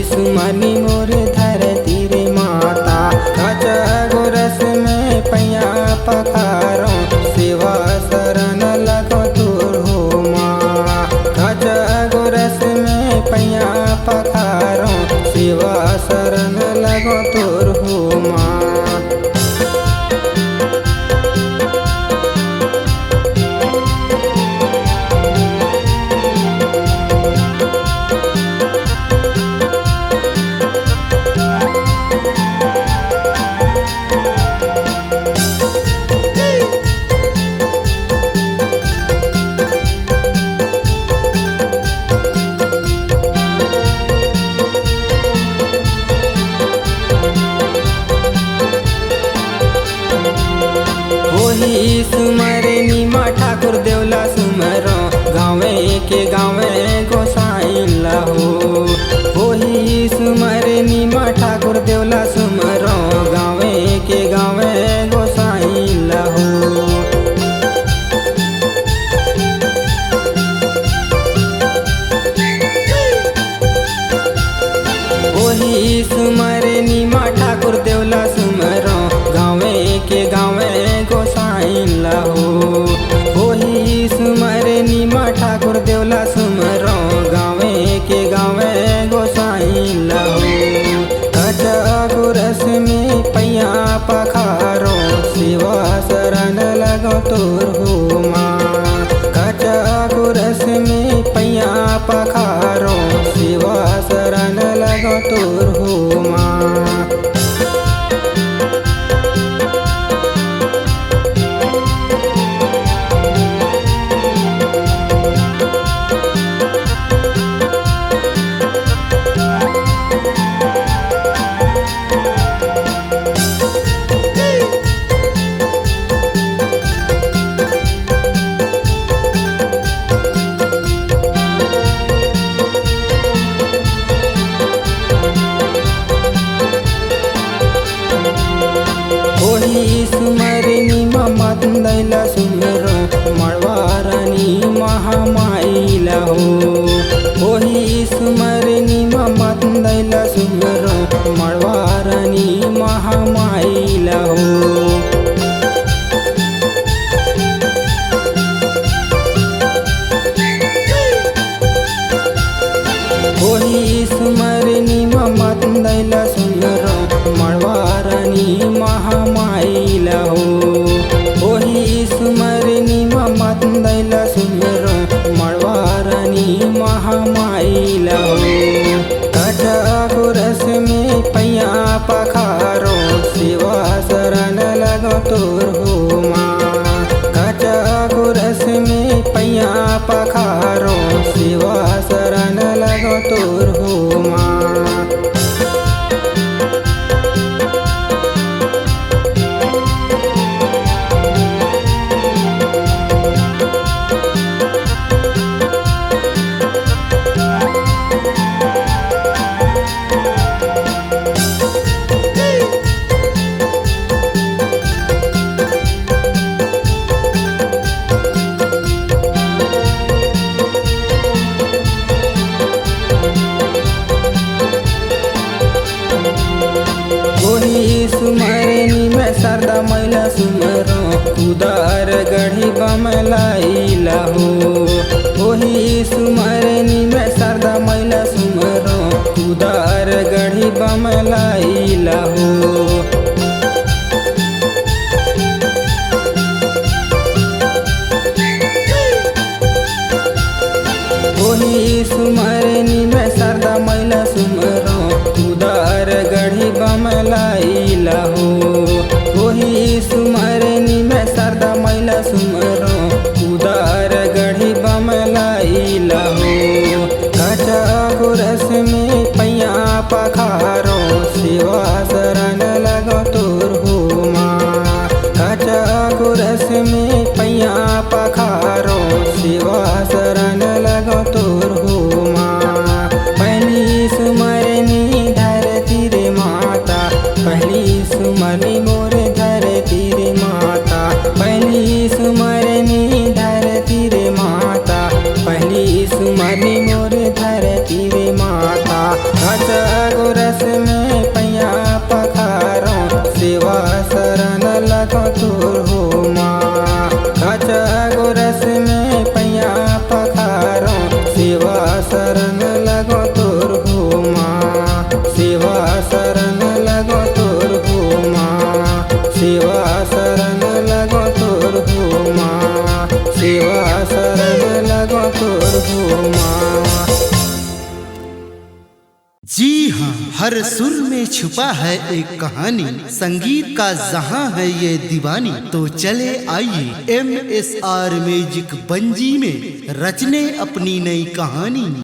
सुमनी मोर धरती रे माता। खच गोरस में पैया पखारो सेवा शरण लगो तोर हो माँ। खच गोरस में पैया पखारो सेवा शरण लगो तोर हो माँ। वही सुमरे नीमा ठाकुर देवला सुमरो गाँवे के गाँवे गोसाइन लहो। वही सुमरे नीमा ठाकुर देवला सुमरो गाँवे के गाँवे गोसाइन लहो। वही सुमरे नीमा ठाकुर देवला सुमरो गाँवे के गाँवे गोसाइन लहो। वही सुमरे नीमा ठाकुर देवला सुमरो गाँवे के गाँवे गोसाइन लहो। खच गोरस में पैया पखारो सेवा शरण लगो तोर हो माँ। खच गोरस में पैया पखारो सेवा शरण लगो तोर हो माँ। वही सुमरे नीमा मतंदैला सुमरो मड़वारानी महामाई लहो। वही सुमरे नीमा मतंदैला सुमरो मड़वारानी महामाई लहो। वही सुमरे नीमा मतंदैला सुमरो मड़वारानी महामाई लहो। वही सुमरे नीमा मतंदैला सुमरो मड़वारानी महामाई लहो। खच गोरस में पैया पखारो सेवा शरण लगो तोर हो माँ। खच गोरस में पैया पखारो सेवा शरण लगो तोर हो माँ। वही सुमरे नीमे सरदा मैला सुमरो कुदार गढ़ी बमलाई लहो। वही सुमरे नीमे सरदा मैला सुमरो कुदार गढ़ी बमलाई लहो। वही सुमरे नीमे सरदा मैला सुमरो कुदार गढ़ी बमलाई लहो। वही सुमरे नीमे सरदा मैला सुमरो कुदार गढ़ी बमलाई लहो। खच गोरस में पैया पखारो सेवा शरण लगो तोर हो माँ। खच गोरस में पैया पखारो सेवा शरण लगो तोर हो माँ। पहली सुमरे नी धरती रे माता। पहली सुमरी मोर धरती रे माता। पहली सुमरे नी धरती रे माता। पहली सुमरी मोर धरती रे माता। खच गोरस में पैया पखारो सेवा शरण लगो तोर हो माँ। काचा गोरस में पैया पखारो सेवा शरण लगो तोर हो माँ। सेवा शरण लगो तोर हो माँ। सेवा शरण लगो तोर हो माँ। सेवा शरण लगो तोर हो माँ। जी हाँ, हर सुर में छुपा है एक कहानी, संगीत का जहां है ये दीवानी। तो चले आइए MSR म्यूजिक बंजी में रचने अपनी नई कहानी।